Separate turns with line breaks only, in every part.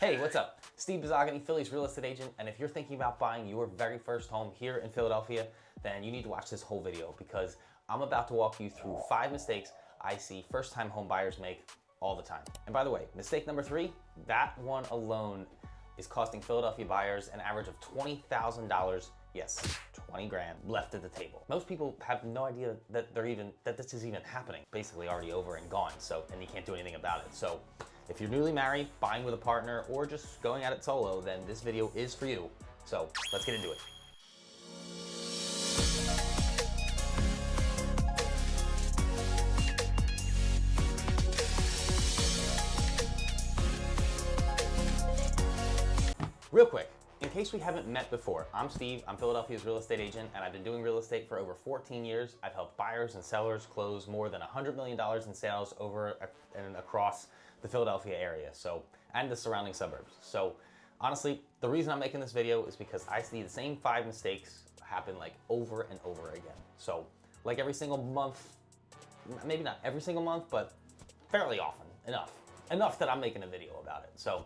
Hey, what's up? Steve Buzogany, Philly's real estate agent, and if you're thinking about buying your very first home here in Philadelphia, then you need to watch this whole video because I'm about to walk you through 5 mistakes I see first-time home buyers make all the time. And by the way, mistake number 3, that one alone is costing Philadelphia buyers an average of $20,000, yes, 20 grand left at the table. Most people have no idea that this is even happening, basically already over and gone, and you can't do anything about it. So if you're newly married, buying with a partner, or just going at it solo, then this video is for you. So let's get into it. Real quick, in case we haven't met before, I'm Steve, I'm Philadelphia's real estate agent, and I've been doing real estate for over 14 years. I've helped buyers and sellers close more than $100 million in sales over and across the Philadelphia area, and the surrounding suburbs. So honestly, the reason I'm making this video is because I see the same 5 mistakes happen like over and over again. So like every single month, maybe not every single month, but fairly often, enough that I'm making a video about it. So,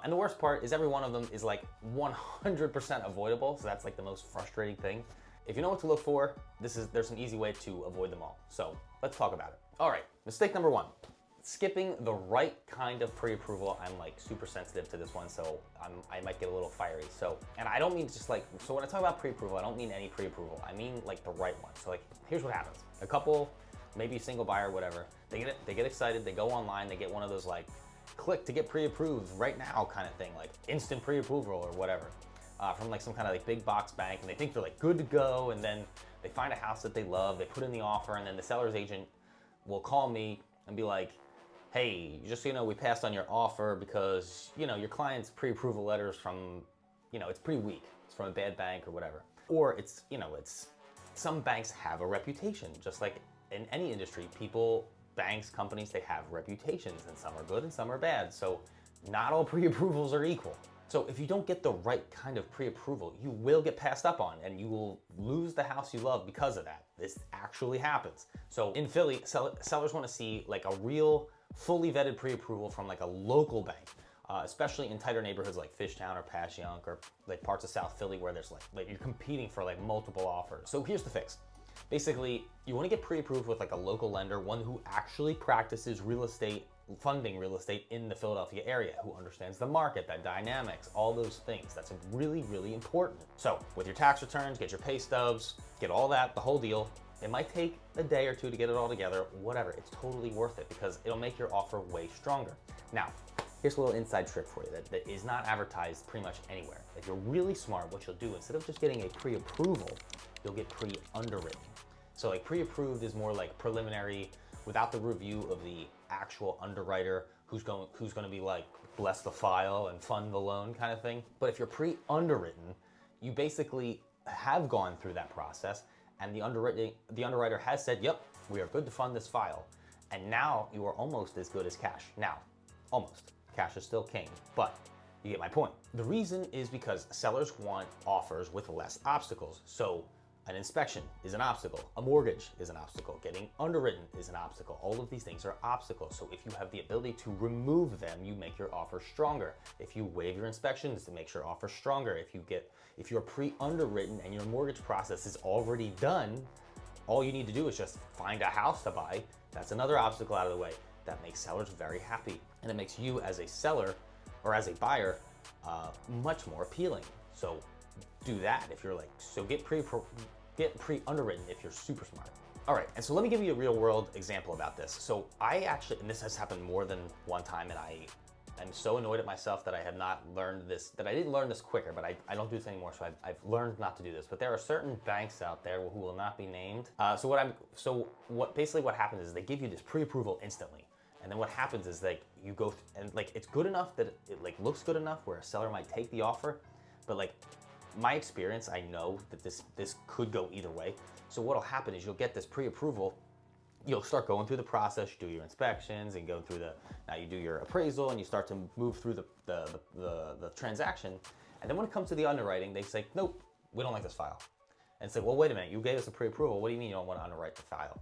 and the worst part is every one of them is like 100% avoidable. So that's like the most frustrating thing. If you know what to look for, there's an easy way to avoid them all. So let's talk about it. All right, mistake number 1. Skipping the right kind of pre-approval. I'm like super sensitive to this one, so I might get a little fiery. And I don't mean just like, so when I talk about pre-approval, I don't mean any pre-approval. I mean like the right one. So like, here's what happens. A couple, maybe a single buyer, whatever, they get excited, they go online, they get one of those like, click to get pre-approved right now kind of thing, like instant pre-approval or whatever, from like some kind of like big box bank, and they think they're like good to go, and then they find a house that they love, they put in the offer, and then the seller's agent will call me and be like, hey, just so you know, we passed on your offer because, you know, your client's pre-approval letters from, you know, it's pretty weak. It's from a bad bank or whatever. Or it's, you know, some banks have a reputation, just like in any industry. Banks, companies, they have reputations, and some are good and some are bad. So not all pre-approvals are equal. So if you don't get the right kind of pre-approval, you will get passed up on and you will lose the house you love because of that. This actually happens. So in Philly, sellers want to see like a real fully vetted pre-approval from like a local bank, especially in tighter neighborhoods like Fishtown or Passyunk or like parts of South Philly where there's like you're competing for like multiple offers. So here's the fix. Basically, you want to get pre-approved with like a local lender, one who actually practices funding real estate in the Philadelphia area, who understands the market, the dynamics, all those things. That's really, really important. So with your tax returns, get your pay stubs, get all that, the whole deal. It might take a day or 2 to get it all together, whatever. It's totally worth it because it'll make your offer way stronger. Now, here's a little inside trick for you that is not advertised pretty much anywhere. If you're really smart, what you'll do, instead of just getting a pre-approval, you'll get pre-underwritten. So like pre-approved is more like preliminary, without the review of the actual underwriter who's going to be like bless the file and fund the loan kind of thing. But if you're pre-underwritten, you basically have gone through that process, and the underwriter has said, yep, we are good to fund this file. And now you are almost as good as cash. Now, almost. Cash is still king, but you get my point. The reason is because sellers want offers with less obstacles. So an inspection is an obstacle, a mortgage is an obstacle, getting underwritten is an obstacle. All of these things are obstacles. So if you have the ability to remove them, you make your offer stronger. If you waive your inspections, it makes your offer stronger. If you're pre-underwritten and your mortgage process is already done, all you need to do is just find a house to buy. That's another obstacle out of the way. That makes sellers very happy, and it makes you as a seller or as a buyer much more appealing. So do that if you're like, so get pre-underwritten if you're super smart. All right, and so let me give you a real world example about this. So I actually, and this has happened more than one time, and I'm so annoyed at myself that I have not learned this, that I didn't learn this quicker, but I don't do this anymore, so I've learned not to do this. But there are certain banks out there who will not be named. Basically what happens is they give you this pre-approval instantly. And then what happens is like you go and like it's good enough that it like looks good enough where a seller might take the offer, but like my experience, I know that this could go either way. So what'll happen is you'll get this pre-approval, you'll start going through the process, you do your inspections and go through now you do your appraisal and you start to move through the transaction. And then when it comes to the underwriting, they say, nope, we don't like this file. And it's like, well, wait a minute, you gave us a pre-approval. What do you mean you don't want to underwrite the file?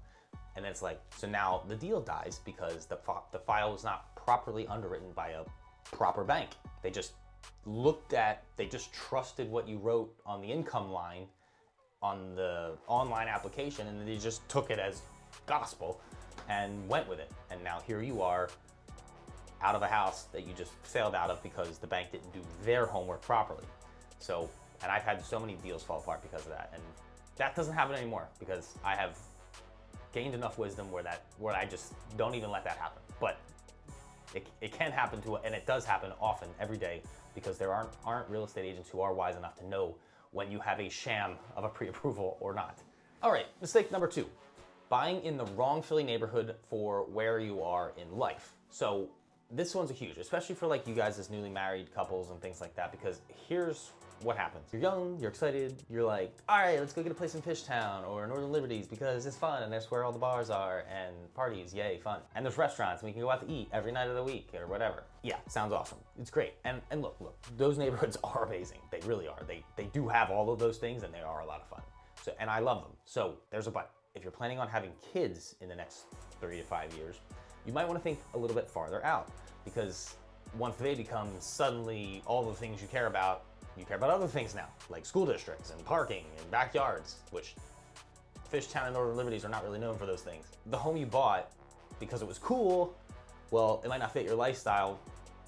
And then it's like, so now the deal dies because the file was not properly underwritten by proper bank. They just trusted what you wrote on the income line on the online application, and they just took it as gospel and went with it. And now here you are, out of a house that you just sailed out of because the bank didn't do their homework properly. So, and I've had so many deals fall apart because of that, and that doesn't happen anymore because I have gained enough wisdom where I just don't even let that happen. But it can happen and it does happen often, every day, because there aren't real estate agents who are wise enough to know when you have a sham of a pre-approval or not. All right, mistake number 2, buying in the wrong Philly neighborhood for where you are in life. So this one's a huge, especially for like you guys as newly married couples and things like that, because here's what happens. You're young, you're excited, you're like, all right, let's go get a place in Fishtown or Northern Liberties because it's fun and that's where all the bars are and parties, yay, fun. And there's restaurants and we can go out to eat every night of the week or whatever. Yeah, sounds awesome. It's great. And look, those neighborhoods are amazing. They really are. They do have all of those things and they are a lot of fun. So, and I love them. So there's a but. If you're planning on having kids in the next 3 to 5 years, you might want to think a little bit farther out, because once they become suddenly all the things you care about other things now, like school districts and parking and backyards, which Fishtown and Northern Liberties are not really known for those things. The home you bought because it was cool, well, it might not fit your lifestyle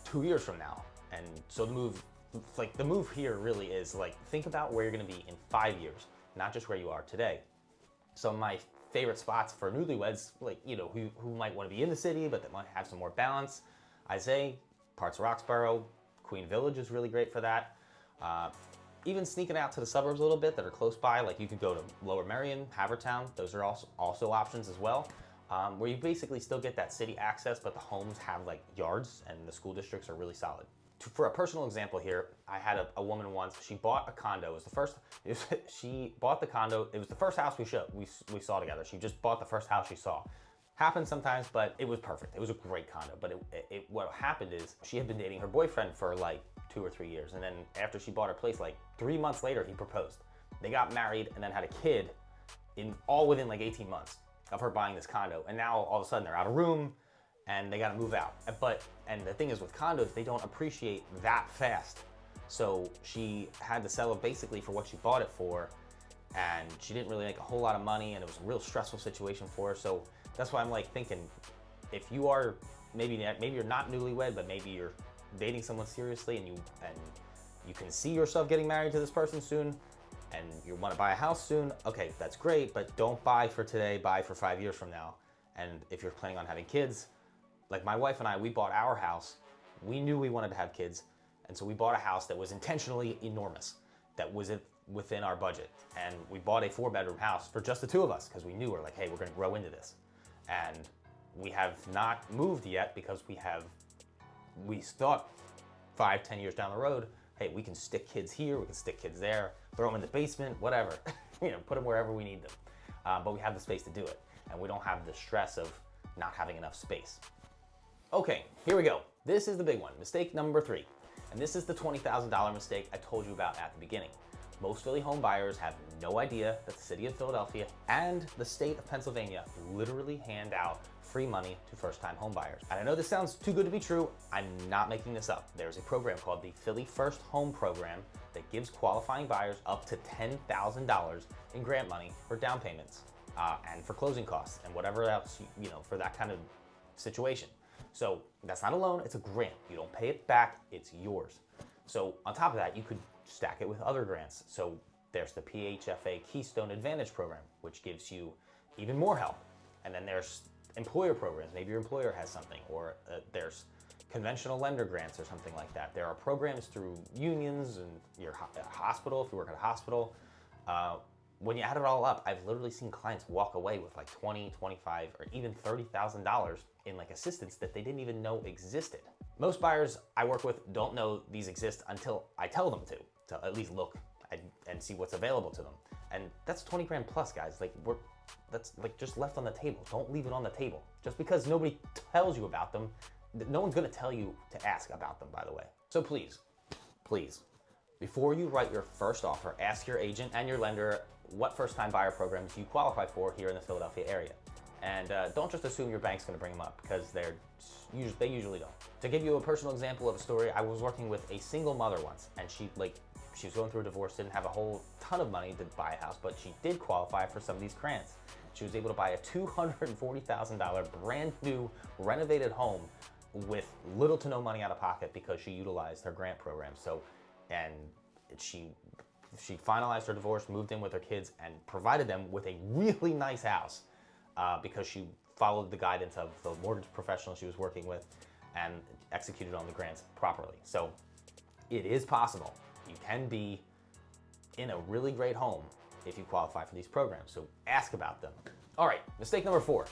2 years from now. And so the move here really is like, think about where you're gonna be in 5 years, not just where you are today. Some of my favorite spots for newlyweds, like, you know, who might want to be in the city, but that might have some more balance. I say parts of Roxborough, Queen Village is really great for that. Even sneaking out to the suburbs a little bit that are close by, like you could go to Lower Merion, Havertown. Those are also options as well, where you basically still get that city access, but the homes have like yards and the school districts are really solid. For a personal example here, I had a woman once. She bought a condo. She bought the condo. It was the first house we saw together. She just bought the first house she saw. Happens sometimes, but it was perfect. It was a great condo. But what happened is she had been dating her boyfriend for like 2 or 3 years, and then after she bought her place, like 3 months later, he proposed. They got married and then had a kid, all within like 18 months of her buying this condo. And now all of a sudden they're out of room and they got to move out. And the thing is with condos, they don't appreciate that fast. So she had to sell it basically for what she bought it for, and she didn't really make a whole lot of money, and it was a real stressful situation for her. So that's why I'm like thinking, if you are maybe you're not newlywed, but maybe you're dating someone seriously and you can see yourself getting married to this person soon, and you want to buy a house soon, okay, that's great, but don't buy for today, buy for 5 years from now. And if you're planning on having kids, like my wife and I, we bought our house. We knew we wanted to have kids, and so we bought a house that was intentionally enormous, that was within our budget. And we bought a 4-bedroom house for just the two of us because we knew we're like, hey, we're gonna grow into this. And we have not moved yet because we thought 5-10 years down the road, hey, we can stick kids here, we can stick kids there, throw them in the basement, whatever, put them wherever we need them. But we have the space to do it, and we don't have the stress of not having enough space. Okay, here we go. This is the big one, mistake number 3. And this is the $20,000 mistake I told you about at the beginning. Most Philly home buyers have no idea that the city of Philadelphia and the state of Pennsylvania literally hand out free money to first-time home buyers. And I know this sounds too good to be true. I'm not making this up. There's a program called the Philly First Home Program that gives qualifying buyers up to $10,000 in grant money for down payments and for closing costs and whatever else, for that kind of situation. So that's not a loan, it's a grant. You don't pay it back, it's yours. So on top of that, you could stack it with other grants. So there's the PHFA Keystone Advantage Program, which gives you even more help. And then there's employer programs. Maybe your employer has something, or there's conventional lender grants or something like that. There are programs through unions and your hospital, if you work at a hospital. When you add it all up, I've literally seen clients walk away with like $20, $25, or even $30,000 in like assistance that they didn't even know existed. Most buyers I work with don't know these exist until I tell them to at least look and see what's available to them. And that's 20 grand plus, guys. That's like just left on the table. Don't leave it on the table. Just because nobody tells you about them, no one's gonna tell you to ask about them, by the way. So please, before you write your first offer, ask your agent and your lender what first-time buyer programs you qualify for here in the Philadelphia area. And don't just assume your bank's going to bring them up, because they usually don't. To give you a personal example of a story, I was working with a single mother once, and she was going through a divorce, didn't have a whole ton of money to buy a house, but she did qualify for some of these grants. She was able to buy a $240,000 brand new renovated home with little to no money out of pocket because she utilized her grant program. And she finalized her divorce, moved in with her kids, and provided them with a really nice house because she followed the guidance of the mortgage professional she was working with and executed on the grants properly. So it is possible. You can be in a really great home if you qualify for these programs, so ask about them. All right, mistake number 4,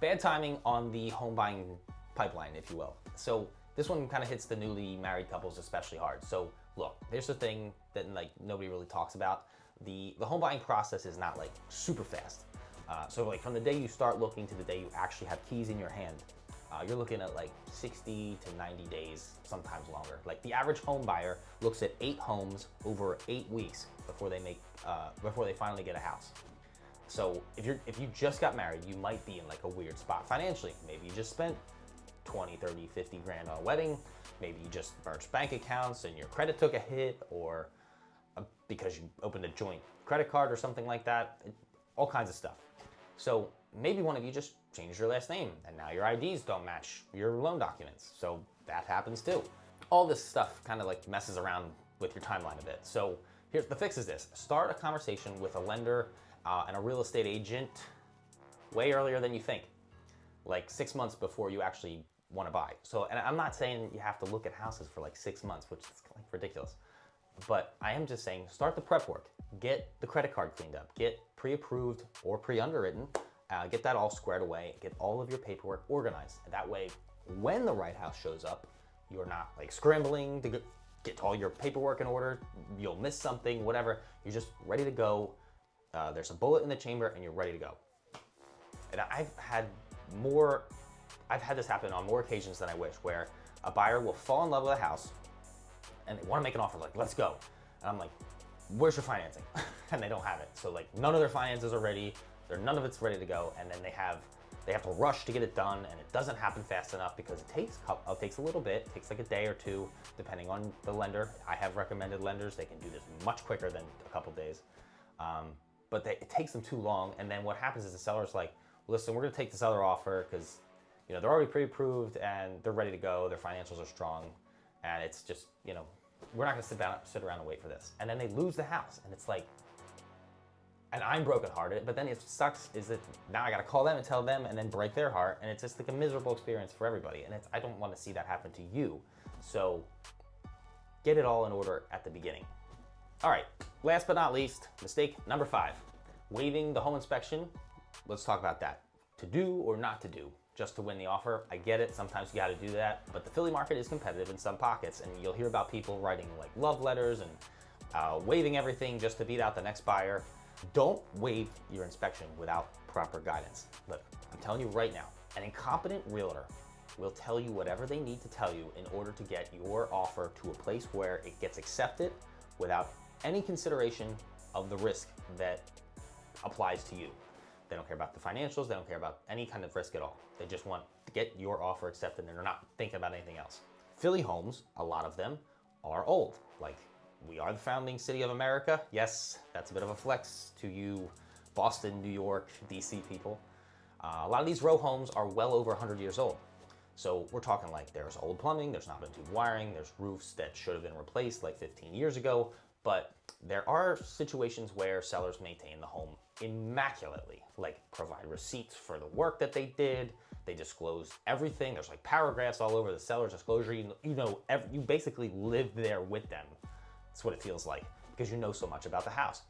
bad timing on the home buying pipeline, if you will. So this one kind of hits the newly married couples especially hard. So look, here's the thing that nobody really talks about. The home buying process is not super fast. So from the day you start looking to the day you actually have keys in your hand, you're looking at 60 to 90 days, sometimes longer. The average home buyer looks at 8 homes over 8 weeks before they finally get a house. So if you just got married, you might be in a weird spot financially. Maybe you just spent 20, 30, 50 grand on a wedding. Maybe you just merged bank accounts and your credit took a hit, or because you opened a joint credit card or something like that. All kinds of stuff. So maybe one of you just changed your last name and now your IDs don't match your loan documents. So that happens too. All this stuff kind of messes around with your timeline a bit. So here's the fix is this. Start a conversation with a lender and a real estate agent way earlier than you think. 6 months before you actually want to buy. So, and I'm not saying you have to look at houses for 6 months, which is ridiculous. But I am just saying, start the prep work. Get the credit card cleaned up. Get pre-approved or pre-underwritten. Get that all squared away. Get all of your paperwork organized. And that way, when the right house shows up, you're not scrambling to get all your paperwork in order. You'll miss something, whatever. You're just ready to go. There's a bullet in the chamber and you're ready to go. And I've had this happen on more occasions than I wish, where a buyer will fall in love with a house and they want to make an offer, let's go. And I'm like, where's your financing? And they don't have it. So none of their finances are ready. None of it's ready to go. And then they have to rush to get it done, and it doesn't happen fast enough because it takes a little bit. It takes a day or two, depending on the lender. I have recommended lenders. They can do this much quicker than a couple days. But it takes them too long. And then what happens is the seller's like, listen, we're gonna take this other offer because they're already pre-approved and they're ready to go. Their financials are strong. And it's just, we're not gonna sit around and wait for this. And then they lose the house, and it's and I'm brokenhearted, but then it sucks is that now I gotta call them and tell them and then break their heart, and it's just a miserable experience for everybody. And I don't wanna see that happen to you. So get it all in order at the beginning. All right, last but not least, mistake number 5, waiving the home inspection. Let's talk about that. To do or not to do, just to win the offer. I get it, sometimes you gotta do that, but the Philly market is competitive in some pockets, and you'll hear about people writing love letters and waiving everything just to beat out the next buyer. Don't waive your inspection without proper guidance. Look, I'm telling you right now, an incompetent realtor will tell you whatever they need to tell you in order to get your offer to a place where it gets accepted without any consideration of the risk that applies to you. They don't care about the financials. They don't care about any kind of risk at all. They just want to get your offer accepted, and they're not thinking about anything else. Philly homes, a lot of them, are old. We are the founding city of America. Yes, that's a bit of a flex to you Boston, New York, DC people. A lot of these row homes are well over 100 years old. So we're talking there's old plumbing, there's knob and tube wiring, there's roofs that should have been replaced 15 years ago. But there are situations where sellers maintain the home immaculately, provide receipts for the work that they did. They disclose everything. There's paragraphs all over the seller's disclosure. You basically live there with them. That's what it feels like because you know so much about the house.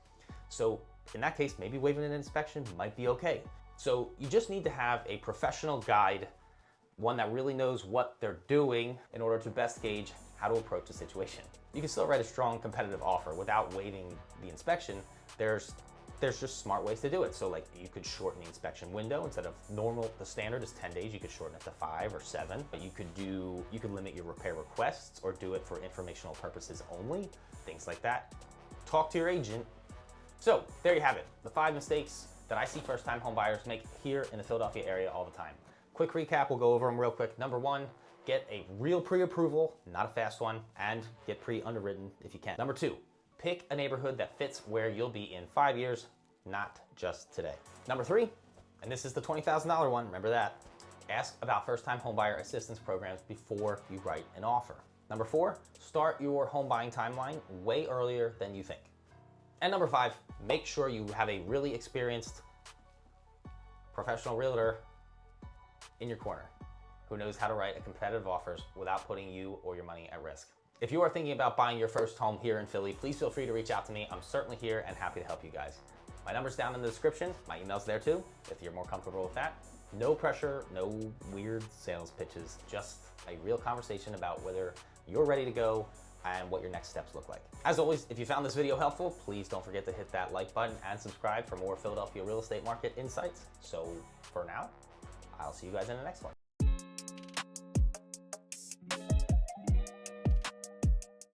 So in that case, maybe waiving an inspection might be okay. So you just need to have a professional guide, one that really knows what they're doing in order to best gauge how to approach the situation. You can still write a strong competitive offer without waiving the inspection. There's just smart ways to do it. So you could shorten the inspection window. Instead of the standard is 10 days, you could shorten it to 5 or 7. But you could limit your repair requests or do it for informational purposes only, things like that. Talk to your agent. So there you have it, the 5 mistakes that I see first-time home buyers make here in the Philadelphia area all the time. Quick recap, we'll go over them real quick. Number one, get a real pre-approval, not a fast one, and get pre-underwritten if you can. Number two, pick a neighborhood that fits where you'll be in 5 years, not just today. Number three, and this is the $20,000 one, remember that, ask about first-time homebuyer assistance programs before you write an offer. Number four, start your home buying timeline way earlier than you think. And number five, make sure you have a really experienced professional realtor in your corner who knows how to write a competitive offers without putting you or your money at risk. If you are thinking about buying your first home here in Philly, please feel free to reach out to me. I'm certainly here and happy to help you guys. My number's down in the description. My email's there too, if you're more comfortable with that. No pressure, no weird sales pitches, just a real conversation about whether you're ready to go and what your next steps look like. As always, if you found this video helpful, please don't forget to hit that like button and subscribe for more Philadelphia real estate market insights. So for now, I'll see you guys in the next one.